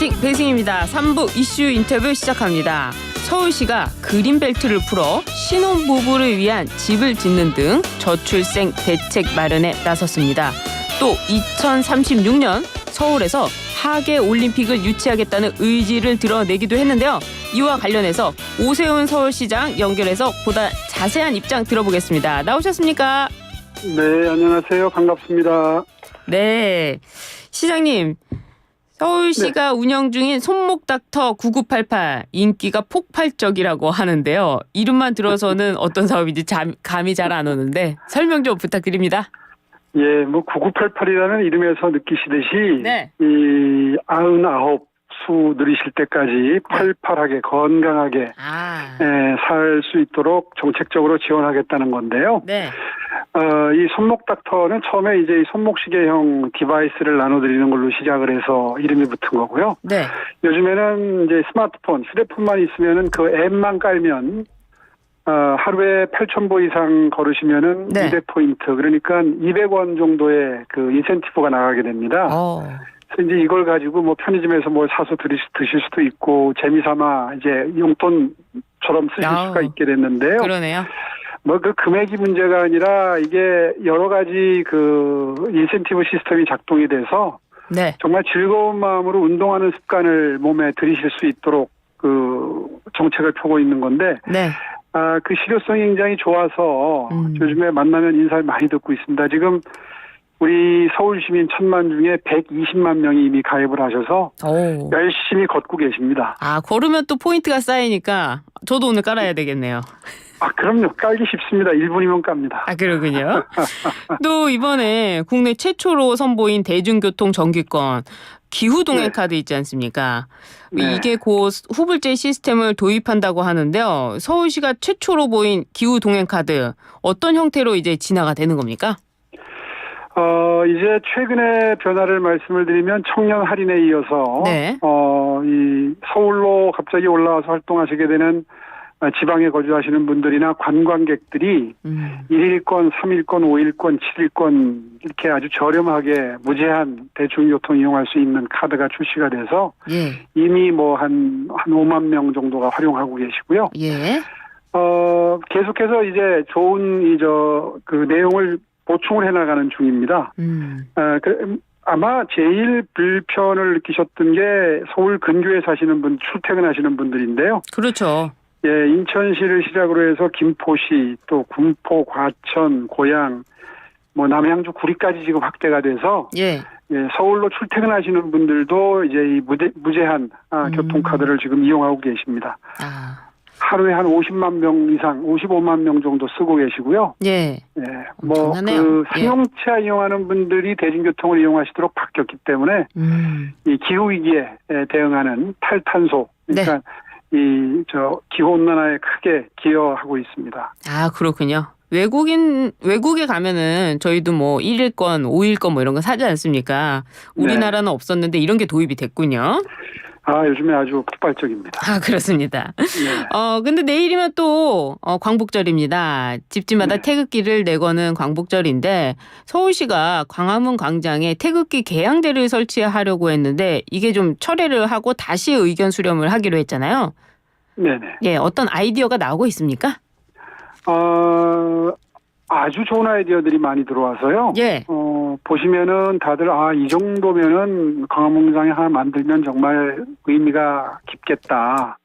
화이팅 배승입니다. 3부 이슈 인터뷰 시작합니다. 서울시가 그린벨트를 풀어 신혼부부를 위한 집을 짓는 등 저출생 대책 마련에 나섰습니다. 또 2036년 서울에서 하계올림픽을 유치하겠다는 의지를 드러내기도 했는데요. 이와 관련해서 오세훈 서울시장 연결해서 보다 자세한 입장 들어보겠습니다. 나오셨습니까? 네, 안녕하세요. 반갑습니다. 네, 시장님. 서울시가 운영 중인 손목닥터 9988 인기가 폭발적이라고 하는데요. 이름만 들어서는 어떤 사업인지 감이 잘 안 오는데 설명 좀 부탁드립니다. 예, 9988이라는 이름에서 느끼시듯이 네. 이 99수 누리실 때까지 팔팔하게 건강하게 살 수 있도록 정책적으로 지원하겠다는 건데요. 네. 이 손목닥터는 처음에 이제 이 손목시계형 디바이스를 나눠드리는 걸로 시작을 해서 이름이 붙은 거고요. 네. 요즘에는 이제 스마트폰, 휴대폰만 있으면은 그 앱만 깔면 하루에 8,000보 이상 걸으시면은 네. 200포인트, 그러니까 200원 정도의 그 인센티브가 나가게 됩니다. 그래서 이제 이걸 가지고 뭐 편의점에서 뭘 사서 드실 수도 있고 재미삼아 이제 용돈처럼 쓰실 수가 있게 됐는데요. 그러네요. 그 금액이 문제가 아니라 이게 여러 가지 그 인센티브 시스템이 작동이 돼서 네. 정말 즐거운 마음으로 운동하는 습관을 몸에 들이실 수 있도록 그 정책을 펴고 있는 건데 네. 그 실효성이 굉장히 좋아서 요즘에 만나면 인사를 많이 듣고 있습니다. 지금 우리 서울 시민 1,000만 중에 120만 명이 이미 가입을 하셔서 열심히 걷고 계십니다. 걸으면 또 포인트가 쌓이니까 저도 오늘 깔아야 되겠네요. 그럼요. 깔기 쉽습니다. 1분이면 깝니다. 그러군요. 또 이번에 국내 최초로 선보인 대중교통 정기권 기후동행카드 있지 않습니까? 네. 이게 곧 후불제 시스템을 도입한다고 하는데요. 서울시가 최초로 보인 기후동행카드 어떤 형태로 이제 진화가 되는 겁니까? 이제 최근의 변화를 말씀을 드리면 청년 할인에 이어서 네. 이 서울로 갑자기 올라와서 활동하시게 되는 지방에 거주하시는 분들이나 관광객들이 1일권, 3일권, 5일권, 7일권 이렇게 아주 저렴하게 무제한 대중교통 이용할 수 있는 카드가 출시가 돼서 이미 뭐 한 5만 명 정도가 활용하고 계시고요. 예. 계속해서 이제 좋은 그 내용을 보충을 해나가는 중입니다. 아마 제일 불편을 느끼셨던 게 서울 근교에 사시는 분, 출퇴근하시는 분들인데요. 그렇죠. 예, 인천시를 시작으로 해서 김포시, 또 군포, 과천, 고양, 뭐 남양주, 구리까지 지금 확대가 돼서 서울로 출퇴근하시는 분들도 이제 이 무제한 교통카드를 지금 이용하고 계십니다. 하루에 한 50만 명 이상, 55만 명 정도 쓰고 계시고요. 뭐 그 승용차 이용하는 분들이 대중교통을 이용하시도록 바뀌었기 때문에 이 기후 위기에 대응하는 탈탄소, 그러니까 기후 온난화에 크게 기여하고 있습니다. 그렇군요. 외국에 가면은 저희도 뭐 1일권, 5일권 뭐 이런 거 사지 않습니까? 우리나라는 없었는데 이런 게 도입이 됐군요. 요즘에 아주 폭발적입니다. 그렇습니다. 근데 내일이면 또 광복절입니다. 집집마다 태극기를 내거는 광복절인데 서울시가 광화문 광장에 태극기 개양대를 설치하려고 했는데 이게 좀 철회를 하고 다시 의견 수렴을 하기로 했잖아요. 네네. 예, 어떤 아이디어가 나오고 있습니까? 아주 좋은 아이디어들이 많이 들어와서요. 보시면은 다들 이 정도면은 광화문광장에 하나 만들면 정말 의미가 깊겠다.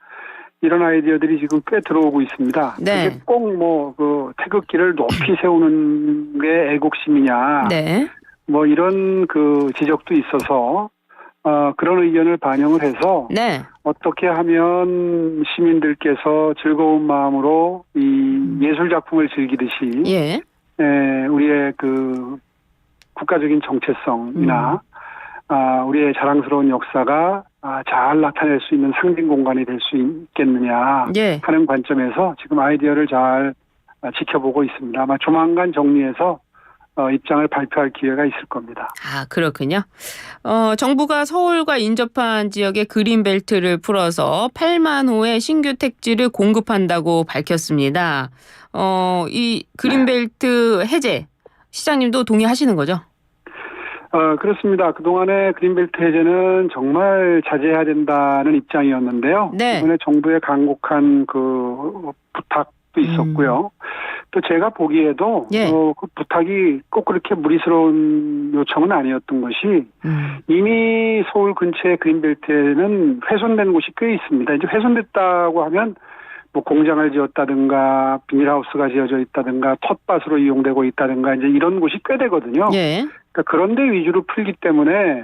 이런 아이디어들이 지금 꽤 들어오고 있습니다. 그게 꼭 그 태극기를 높이 세우는 게 애국심이냐. 뭐 이런 그 지적도 있어서 그런 의견을 반영을 해서 어떻게 하면 시민들께서 즐거운 마음으로 이 예술 작품을 즐기듯이 우리의 그 국가적인 정체성이나 우리의 자랑스러운 역사가 잘 나타낼 수 있는 상징 공간이 될 수 있겠느냐 하는 관점에서 지금 아이디어를 잘 지켜보고 있습니다. 아마 조만간 정리해서 입장을 발표할 기회가 있을 겁니다. 그렇군요. 정부가 서울과 인접한 지역에 그린벨트를 풀어서 8만 호의 신규 택지를 공급한다고 밝혔습니다. 이 그린벨트 해제 시장님도 동의하시는 거죠? 그렇습니다. 그동안의 그린벨트 해제는 정말 자제해야 된다는 입장이었는데요. 네. 이번에 정부의 간곡한 그 부탁도 있었고요. 또 제가 보기에도 예. 그 부탁이 꼭 그렇게 무리스러운 요청은 아니었던 것이 이미 서울 근처의 그린벨트에는 훼손된 곳이 꽤 있습니다. 이제 훼손됐다고 하면 뭐 공장을 지었다든가 비닐하우스가 지어져 있다든가 텃밭으로 이용되고 있다든가 이제 이런 곳이 꽤 되거든요. 예. 그러니까 그런 데 위주로 풀기 때문에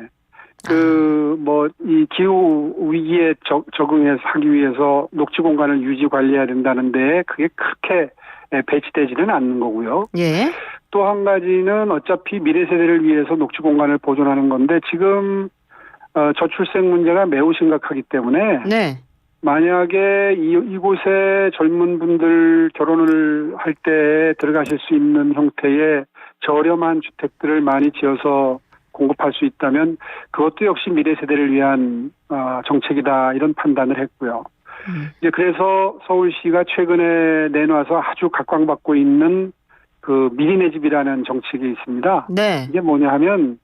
이 기후 위기에 적응해서 하기 위해서 녹지 공간을 유지 관리해야 된다는데 그게 그렇게 배치되지는 않는 거고요. 예. 또 한 가지는 어차피 미래 세대를 위해서 녹지 공간을 보존하는 건데 지금 저출생 문제가 매우 심각하기 때문에 네. 만약에 이곳에 젊은 분들 결혼을 할 때 들어가실 수 있는 형태의 저렴한 주택들을 많이 지어서 공급할 수 있다면 그것도 역시 미래 세대를 위한 정책이다 이런 판단을 했고요. 이제 그래서 서울시가 최근에 내놔서 아주 각광받고 있는 그 미리 내 집이라는 정책이 있습니다. 네. 이게 뭐냐 하면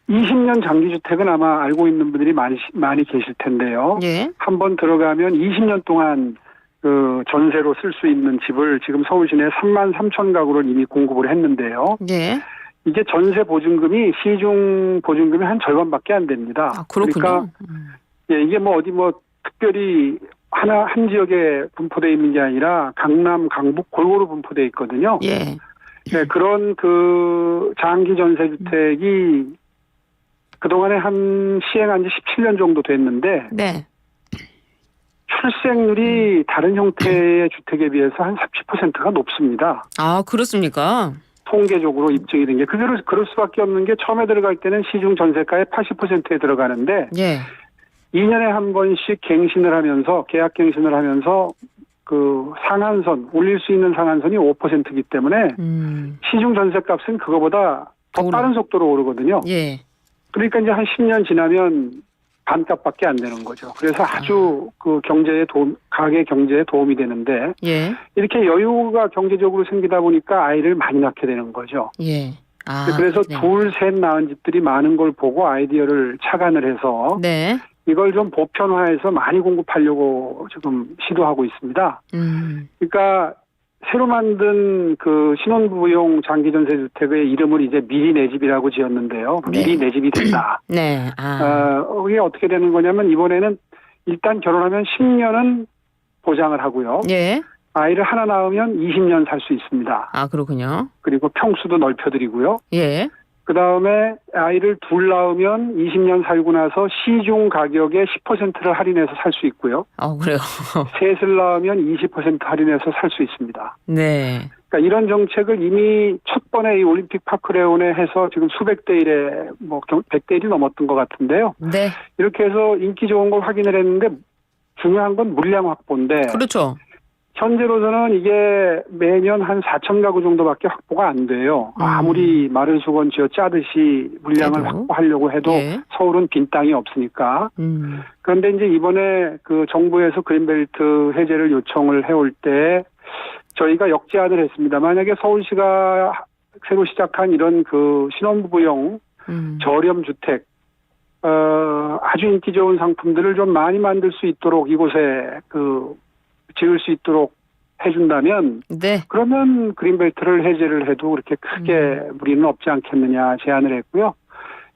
20년 장기주택은 아마 알고 있는 분들이 많이 계실 텐데요. 예. 한번 들어가면 20년 동안 그 전세로 쓸 수 있는 집을 지금 서울 시내 3만 3천 가구를 이미 공급을 했는데요. 예. 이게 전세 보증금이 시중 보증금이 한 절반밖에 안 됩니다. 아, 그렇군요. 그러니까 이게 뭐 어디 뭐 특별히 한 지역에 분포되어 있는 게 아니라 강남, 강북 골고루 분포되어 있거든요. 예. 네, 그런 그 장기 전세 주택이 그동안에 시행한 지 17년 정도 됐는데 네. 출생률이 다른 형태의 주택에 비해서 한 30%가 높습니다. 아, 그렇습니까? 통계적으로 입증이 된 게 그럴 수밖에 없는 게 처음에 들어갈 때는 시중 전세가의 80%에 들어가는데 예. 2년에 한 번씩 갱신을 하면서 계약 갱신을 하면서 그 상한선 올릴 수 있는 상한선이 5%이기 때문에 시중 전세값은 그거보다 더 빠른 속도로 오르거든요. 예. 그러니까 이제 한 10년 지나면 반값밖에 안 되는 거죠. 그래서 아주 그 가계 경제에 도움이 되는데 예. 이렇게 여유가 경제적으로 생기다 보니까 아이를 많이 낳게 되는 거죠. 예. 아, 그래서 네. 둘, 셋 낳은 집들이 많은 걸 보고 아이디어를 착안을 해서 네. 이걸 좀 보편화해서 많이 공급하려고 지금 시도하고 있습니다. 그러니까 새로 만든 그 신혼부부용 장기전세 주택의 이름을 이제 미리 내 집이라고 지었는데요. 미리 내 집이 된다. 네. 이게 어떻게 되는 거냐면 이번에는 일단 결혼하면 10년은 보장을 하고요. 예. 아이를 하나 낳으면 20년 살 수 있습니다. 아, 그렇군요. 그리고 평수도 넓혀드리고요. 예. 그다음에 아이를 둘 낳으면 20년 살고 나서 시중 가격의 10%를 할인해서 살 수 있고요. 그래요. 셋을 낳으면 20% 할인해서 살 수 있습니다. 네. 그러니까 이런 정책을 이미 첫 번에 이 올림픽 파크레온에 해서 지금 수백 대 1에 뭐 100대 1이 넘었던 것 같은데요. 네. 이렇게 해서 인기 좋은 걸 확인을 했는데 중요한 건 물량 확보인데. 그렇죠. 현재로서는 이게 매년 한 4천 가구 정도밖에 확보가 안 돼요. 아무리 마른 수건 쥐어 짜듯이 물량을 확보하려고 해도 예. 서울은 빈 땅이 없으니까. 그런데 이제 이번에 그 정부에서 그린벨트 해제를 요청을 해올 때 저희가 역제안을 했습니다. 만약에 서울시가 새로 시작한 이런 그 신혼부부용 저렴 주택, 아주 인기 좋은 상품들을 좀 많이 만들 수 있도록 이곳에 지을 수 있도록 해준다면 네. 그러면 그린벨트를 해제를 해도 그렇게 크게 무리는 없지 않겠느냐 제안을 했고요.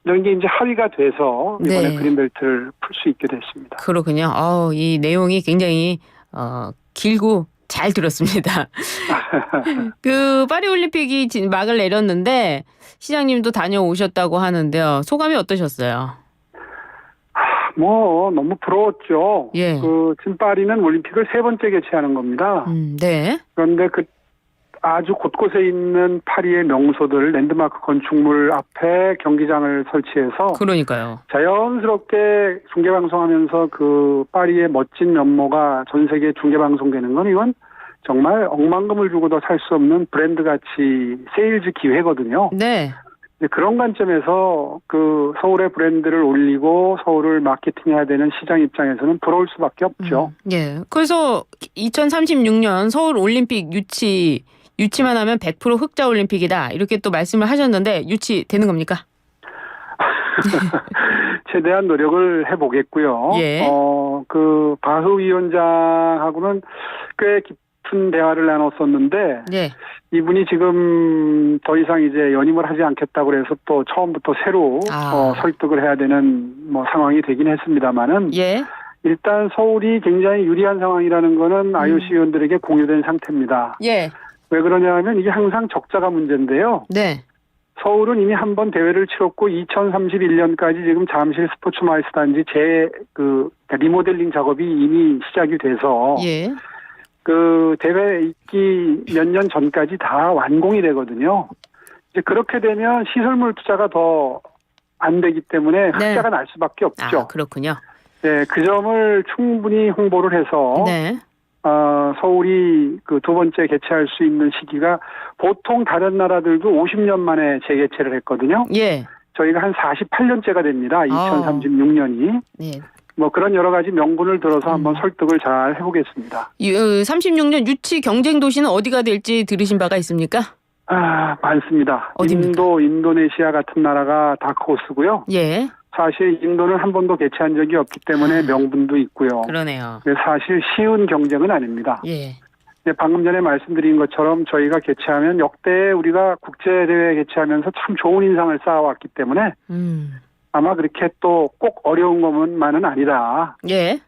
이런 게 이제 합의가 돼서 이번에 네. 그린벨트를 풀 수 있게 됐습니다. 그렇군요. 이 내용이 굉장히 길고 잘 들었습니다. 그 파리올림픽이 막을 내렸는데 시장님도 다녀오셨다고 하는데요. 소감이 어떠셨어요? 너무 부러웠죠. 예. 지금 파리는 올림픽을 3번째 개최하는 겁니다. 네. 그런데 아주 곳곳에 있는 파리의 명소들, 랜드마크 건축물 앞에 경기장을 설치해서. 그러니까요. 자연스럽게 중계방송하면서 그 파리의 멋진 면모가 전 세계에 중계방송되는 건 이건 정말 억만금을 주고도 살 수 없는 브랜드 가치 세일즈 기회거든요. 네. 그런 관점에서 그 서울의 브랜드를 올리고 서울을 마케팅해야 되는 시장 입장에서는 부러울 수밖에 없죠. 예. 그래서 2036년 서울 올림픽 유치 유치만 하면 100% 흑자 올림픽이다. 이렇게 또 말씀을 하셨는데 유치되는 겁니까? 최대한 노력을 해보겠고요. 예. 그 바흐 위원장하고는 꽤 깊은 대화를 나눴었는데 예. 이분이 지금 더 이상 이제 연임을 하지 않겠다고 그래서 또 처음부터 새로 설득을 해야 되는 뭐 상황이 되긴 했습니다만은 예. 일단 서울이 굉장히 유리한 상황이라는 거는 IOC 위원들에게 공유된 상태입니다. 예. 왜 그러냐면 이게 항상 적자가 문제인데요. 네. 서울은 이미 한 번 대회를 치렀고 2031년까지 지금 잠실 스포츠 마이스 단지 리모델링 작업이 이미 시작이 돼서 예. 그 대회 있기 몇 년 전까지 다 완공이 되거든요. 이제 그렇게 되면 시설물 투자가 더 안 되기 때문에 흑자가 날 수밖에 없죠. 그렇군요. 네, 그 점을 충분히 홍보를 해서 네. 서울이 그 두 번째 개최할 수 있는 시기가 보통 다른 나라들도 50년 만에 재개최를 했거든요. 예. 저희가 한 48년째가 됩니다. 2036년이. 네. 뭐 그런 여러 가지 명분을 들어서 한번 설득을 잘 해보겠습니다. 36년 유치 경쟁 도시는 어디가 될지 들으신 바가 있습니까? 많습니다. 어디입니까? 인도네시아 같은 나라가 다크호스고요. 예. 사실 인도는 한 번도 개최한 적이 없기 때문에 명분도 있고요. 그러네요. 사실 쉬운 경쟁은 아닙니다. 예. 방금 전에 말씀드린 것처럼 저희가 개최하면 역대 우리가 국제대회 개최하면서 참 좋은 인상을 쌓아왔기 때문에 아마 그렇게 또 꼭 어려운 것만은 아니다. 예.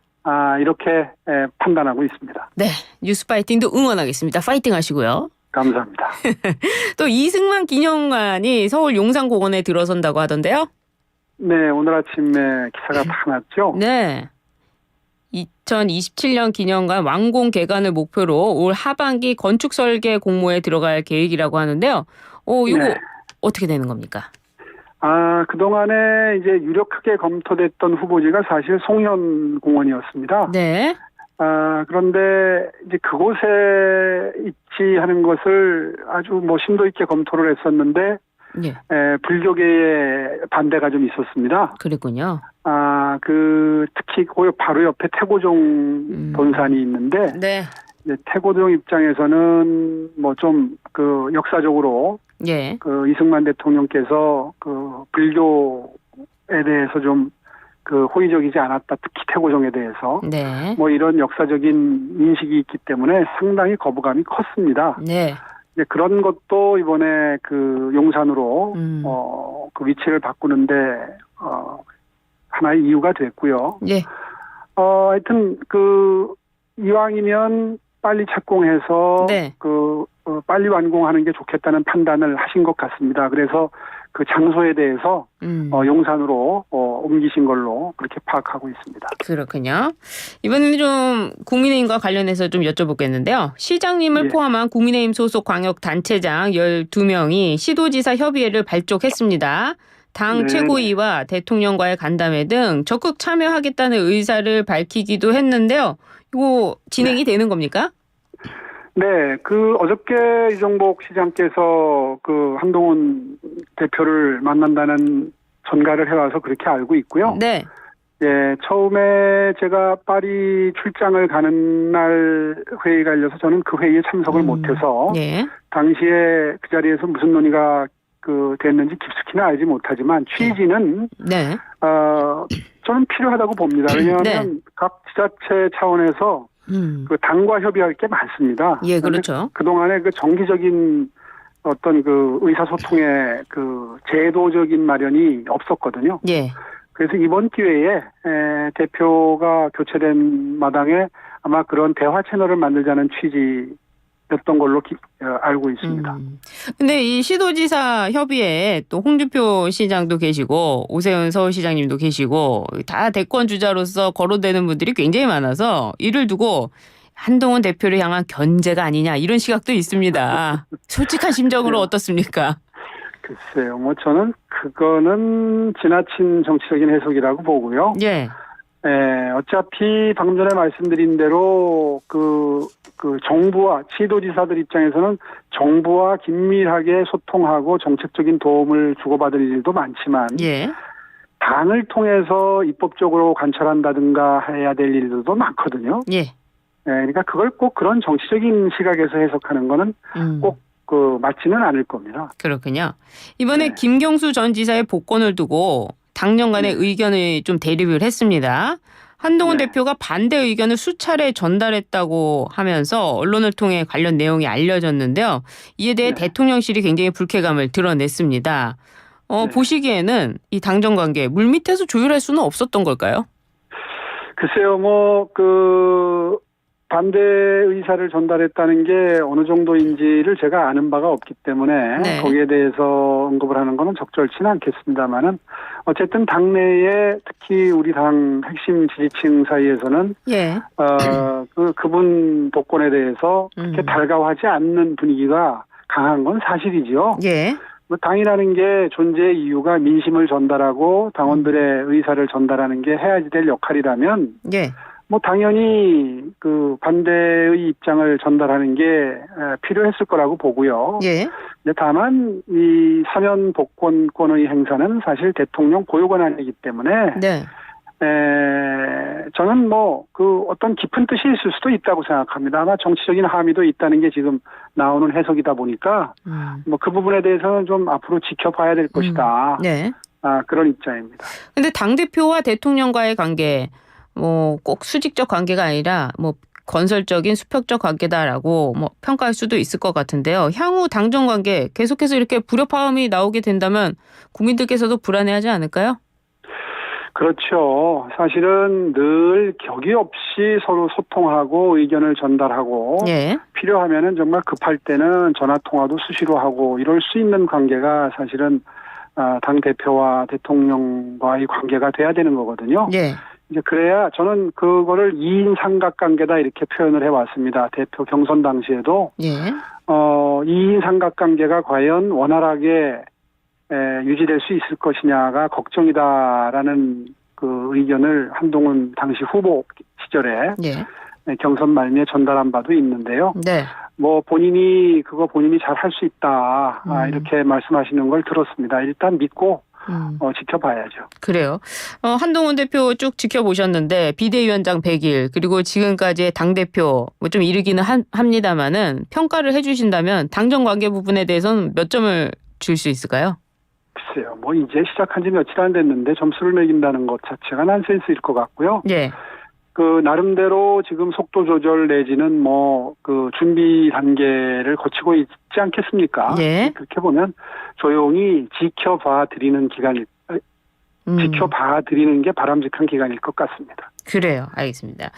이렇게 판단하고 있습니다. 네. 뉴스파이팅도 응원하겠습니다. 파이팅 하시고요. 감사합니다. 또 이승만 기념관이 서울 용산공원에 들어선다고 하던데요. 네. 오늘 아침에 기사가 다 났죠. 네. 2027년 기념관 완공 개관을 목표로 올 하반기 건축 설계 공모에 들어갈 계획이라고 하는데요. 이거 네. 어떻게 되는 겁니까? 그동안에 이제 유력하게 검토됐던 후보지가 사실 송현 공원이었습니다. 네. 그런데 이제 그곳에 위치하는 것을 아주 뭐 심도 있게 검토를 했었는데, 예. 불교계의 반대가 좀 있었습니다. 그랬군요. 특히 그 바로 옆에 태고종 본산이 있는데, 네. 이제 태고종 입장에서는 뭐 좀 그 역사적으로 예. 그 이승만 대통령께서 그 불교에 대해서 좀 그 호의적이지 않았다. 특히 태고종에 대해서. 네. 뭐 이런 역사적인 인식이 있기 때문에 상당히 거부감이 컸습니다. 네. 이제 그런 것도 이번에 그 용산으로 그 위치를 바꾸는데 하나의 이유가 됐고요. 예. 하여튼 그 이왕이면 빨리 착공해서 네. 빨리 완공하는 게 좋겠다는 판단을 하신 것 같습니다. 그래서 그 장소에 대해서 용산으로 옮기신 걸로 그렇게 파악하고 있습니다. 그렇군요. 이번에는 좀 국민의힘과 관련해서 좀 여쭤보겠는데요. 시장님을 포함한 국민의힘 소속 광역단체장 12명이 시도지사 협의회를 발족했습니다. 당 최고위와 대통령과의 간담회 등 적극 참여하겠다는 의사를 밝히기도 했는데요. 이거 진행이 되는 겁니까? 네, 어저께 이정복 시장께서 그 한동훈 대표를 만난다는 전가를 해와서 그렇게 알고 있고요. 네. 예, 처음에 제가 파리 출장을 가는 날 회의가 열려서 저는 그 회의에 참석을 못해서 당시에 그 자리에서 무슨 논의가 됐는지 깊숙이는 알지 못하지만 취지는 저는 필요하다고 봅니다. 왜냐하면 각 지자체 차원에서 그 당과 협의할 게 많습니다. 예, 그렇죠. 그동안에 그 정기적인 어떤 그 의사소통의 그 제도적인 마련이 없었거든요. 예. 그래서 이번 기회에 대표가 교체된 마당에 아마 그런 대화 채널을 만들자는 취지였던 걸로 알고 있습니다. 근데 이 시도지사 협의회에 또 홍준표 시장도 계시고 오세훈 서울시장님도 계시고 다 대권 주자로서 거론되는 분들이 굉장히 많아서 이를 두고 한동훈 대표를 향한 견제가 아니냐 이런 시각도 있습니다. 솔직한 심정으로 어떻습니까? 글쎄요. 뭐 저는 그거는 지나친 정치적인 해석이라고 보고요. 예. 어차피 방금 전에 말씀드린 대로 그 정부와 시도지사들 입장에서는 정부와 긴밀하게 소통하고 정책적인 도움을 주고받을 일도 많지만 당을 통해서 입법적으로 관철한다든가 해야 될 일들도 많거든요. 예. 그러니까 그걸 꼭 그런 정치적인 시각에서 해석하는 거는 꼭 맞지는 않을 겁니다. 그렇군요. 이번에 네. 김경수 전 지사의 복권을 두고 당정 간의 의견을 좀 대립을 했습니다. 한동훈 대표가 반대 의견을 수차례 전달했다고 하면서 언론을 통해 관련 내용이 알려졌는데요. 이에 대해 대통령실이 굉장히 불쾌감을 드러냈습니다. 보시기에는 이 당정 관계 물밑에서 조율할 수는 없었던 걸까요? 글쎄요, 반대 의사를 전달했다는 게 어느 정도인지를 제가 아는 바가 없기 때문에 거기에 대해서 언급을 하는 거는 적절치는 않겠습니다만은 어쨌든 당내에 특히 우리 당 핵심 지지층 사이에서는 그분 복권에 대해서 그렇게 달가워하지 않는 분위기가 강한 건 사실이지요. 당이라는 게 존재의 이유가 민심을 전달하고 당원들의 의사를 전달하는 게 해야지 될 역할이라면 당연히 그 반대의 입장을 전달하는 게 필요했을 거라고 보고요. 다만 이 사면 복권권의 행사는 사실 대통령 고유 권한이기 때문에 저는 어떤 깊은 뜻이 있을 수도 있다고 생각합니다. 아마 정치적인 함의도 있다는 게 지금 나오는 해석이다 보니까 그 부분에 대해서는 좀 앞으로 지켜봐야 될 것이다. 그런 입장입니다. 근데 당대표와 대통령과의 관계 꼭 수직적 관계가 아니라 건설적인 수평적 관계다라고 평가할 수도 있을 것 같은데요. 향후 당정 관계 계속해서 이렇게 불협화음이 나오게 된다면 국민들께서도 불안해하지 않을까요? 그렇죠. 사실은 늘 격의 없이 서로 소통하고 의견을 전달하고 필요하면은 정말 급할 때는 전화 통화도 수시로 하고 이럴 수 있는 관계가 사실은 당 대표와 대통령과의 관계가 돼야 되는 거거든요. 이제 그래야 저는 그거를 2인 삼각관계다 이렇게 표현을 해왔습니다. 대표 경선 당시에도 2인 삼각관계가 과연 원활하게 유지될 수 있을 것이냐가 걱정이다라는 그 의견을 한동훈 당시 후보 시절에 경선 말미에 전달한 바도 있는데요. 본인이 잘 할 수 있다 이렇게 말씀하시는 걸 들었습니다. 일단 믿고 지켜봐야죠. 그래요. 한동훈 대표 쭉 지켜보셨는데 비대위원장 100일 그리고 지금까지의 당대표 좀 이르기는 합니다만은 평가를 해주신다면 당정 관계 부분에 대해서는 몇 점을 줄 수 있을까요? 글쎄요. 이제 시작한 지 며칠 안 됐는데 점수를 매긴다는 것 자체가 난센스일 것 같고요. 나름대로 지금 속도 조절 내지는 준비 단계를 거치고 있지 않겠습니까? 그렇게 보면 조용히 지켜봐 드리는 게 바람직한 기간일 것 같습니다. 그래요. 알겠습니다.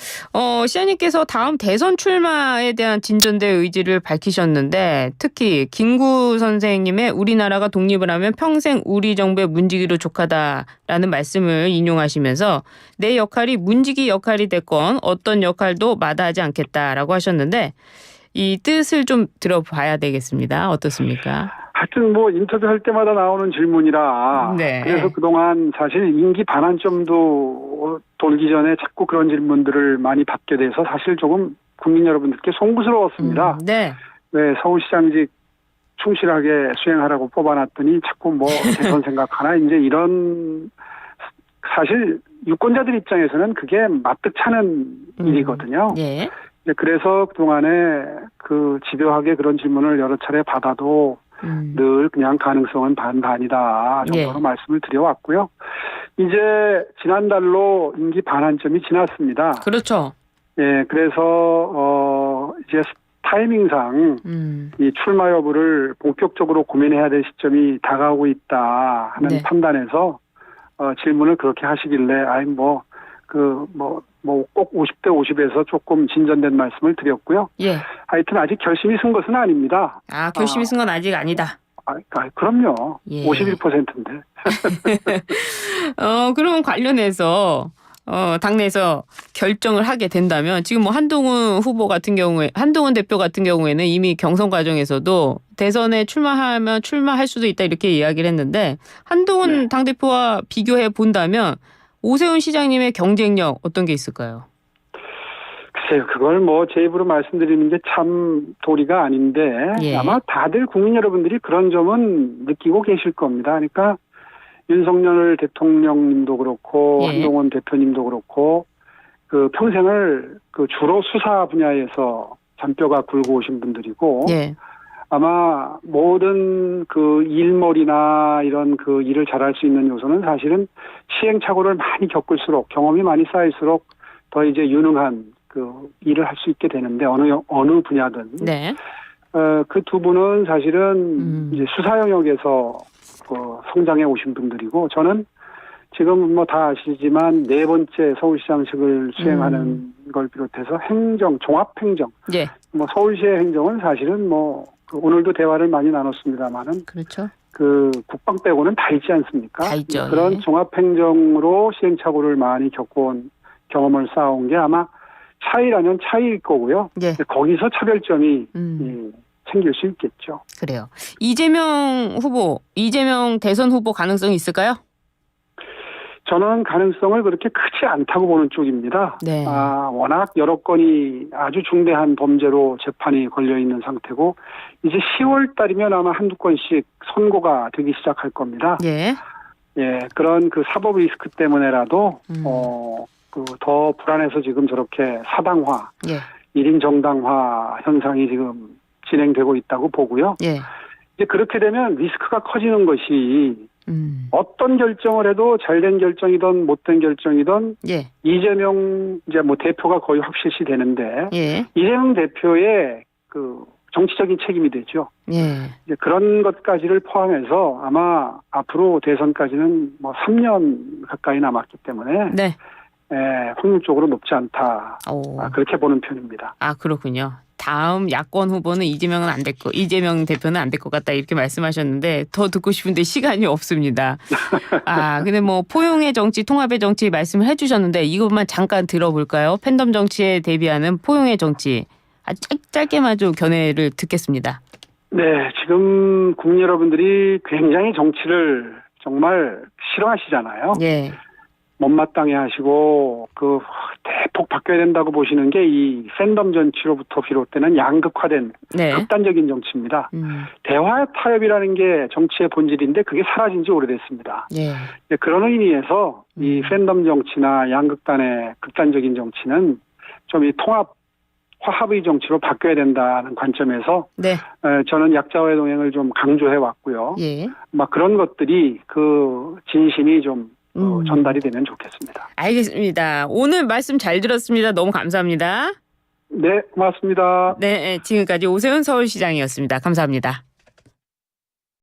시장님께서 다음 대선 출마에 대한 진전된 의지를 밝히셨는데 특히 김구 선생님의 우리나라가 독립을 하면 평생 우리 정부의 문지기로 족하다라는 말씀을 인용하시면서 내 역할이 문지기 역할이 됐건 어떤 역할도 마다하지 않겠다라고 하셨는데 이 뜻을 좀 들어봐야 되겠습니다. 어떻습니까? 하여튼 인터뷰할 때마다 나오는 질문이라 그래서 그동안 사실 임기 반환점도 돌기 전에 자꾸 그런 질문들을 많이 받게 돼서 사실 조금 국민 여러분들께 송구스러웠습니다. 왜 서울시장직 충실하게 수행하라고 뽑아놨더니 자꾸 대선 생각하나 이제 이런 사실 유권자들 입장에서는 그게 마뜩찮은 일이거든요. 그래서 그동안에 집요하게 그런 질문을 여러 차례 받아도 늘 그냥 가능성은 반반이다 정도로 말씀을 드려왔고요. 이제 지난달로 임기 반환점이 지났습니다. 그렇죠. 그래서 이제 타이밍상 이 출마 여부를 본격적으로 고민해야 될 시점이 다가오고 있다 하는 판단에서 질문을 그렇게 하시길래 꼭 50대 50에서 조금 진전된 말씀을 드렸고요. 하여튼 아직 결심이 쓴 것은 아닙니다. 결심이 쓴 건 아직 아니다. 그럼요. 51%인데. 그러면 관련해서 당내에서 결정을 하게 된다면 지금 한동훈 대표 같은 경우에는 이미 경선 과정에서도 대선에 출마하면 출마할 수도 있다 이렇게 이야기를 했는데 한동훈 당대표와 비교해 본다면 오세훈 시장님의 경쟁력 어떤 게 있을까요? 글쎄요. 그걸 제 입으로 말씀드리는 게 참 도리가 아닌데 아마 다들 국민 여러분들이 그런 점은 느끼고 계실 겁니다. 그러니까 윤석열 대통령님도 그렇고 한동훈 대표님도 그렇고 그 평생을 그 주로 수사 분야에서 잔뼈가 굵고 오신 분들이고 예. 아마 모든 그 일머리나 이런 그 일을 잘할 수 있는 요소는 사실은 시행착오를 많이 겪을수록 경험이 많이 쌓일수록 더 이제 유능한 그 일을 할 수 있게 되는데 어느 분야든 네. 그 두 분은 사실은 이제 수사 영역에서 그 성장해 오신 분들이고 저는 지금 뭐 다 아시지만 네 번째 서울시장직을 수행하는 걸 비롯해서 행정, 종합행정, 예. 뭐 서울시의 행정은 사실은 뭐 그 오늘도 대화를 많이 나눴습니다만은 그렇죠. 그 국방 빼고는 다 있지 않습니까? 다 있죠. 그런 예. 종합행정으로 시행착오를 많이 겪어온 경험을 쌓아온 게 아마 차이라면 차이일 거고요. 예. 거기서 차별점이 생길 수 있겠죠. 그래요. 이재명 대선 후보 가능성이 있을까요? 저는 가능성을 그렇게 크지 않다고 보는 쪽입니다. 네. 워낙 여러 건이 아주 중대한 범죄로 재판이 걸려 있는 상태고 이제 10월 달이면 아마 한두 건씩 선고가 되기 시작할 겁니다. 예. 예, 그런 그 사법 리스크 때문에라도 그 더 불안해서 지금 저렇게 사당화, 예. 1인 정당화 현상이 지금 진행되고 있다고 보고요. 예. 이제 그렇게 되면 리스크가 커지는 것이 어떤 결정을 해도 잘된 결정이든 못된 결정이든 예. 이재명 이제 뭐 대표가 거의 확실시 되는데 예. 이재명 대표의 그 정치적인 책임이 되죠. 예. 이제 그런 것까지를 포함해서 아마 앞으로 대선까지는 뭐 3년 가까이 남았기 때문에 네. 확률적으로 높지 않다. 오. 그렇게 보는 편입니다. 그렇군요. 다음 야권 후보는 이재명 대표는 안 될 것 같다 이렇게 말씀하셨는데 더 듣고 싶은데 시간이 없습니다. 근데 뭐 포용의 정치, 통합의 정치 말씀을 해주셨는데 이것만 잠깐 들어볼까요? 팬덤 정치에 대비하는 포용의 정치. 짧게만 좀 견해를 듣겠습니다. 네, 지금 국민 여러분들이 굉장히 정치를 정말 싫어하시잖아요. 예. 못마땅해 하시고 그 대폭 바뀌어야 된다고 보시는 게 이 팬덤 정치로부터 비롯되는 양극화된 네. 극단적인 정치입니다. 대화 타협이라는 게 정치의 본질인데 그게 사라진 지 오래됐습니다. 예. 그런 의미에서 이 팬덤 정치나 양극단의 극단적인 정치는 좀 이 통합 화합의 정치로 바뀌어야 된다는 관점에서 네. 저는 약자와의 동행을 좀 강조해 왔고요. 예. 막 그런 것들이 그 진심이 좀 전달이 되면 좋겠습니다. 알겠습니다. 오늘 말씀 잘 들었습니다. 너무 감사합니다. 네, 고맙습니다. 네, 지금까지 오세훈 서울시장이었습니다. 감사합니다.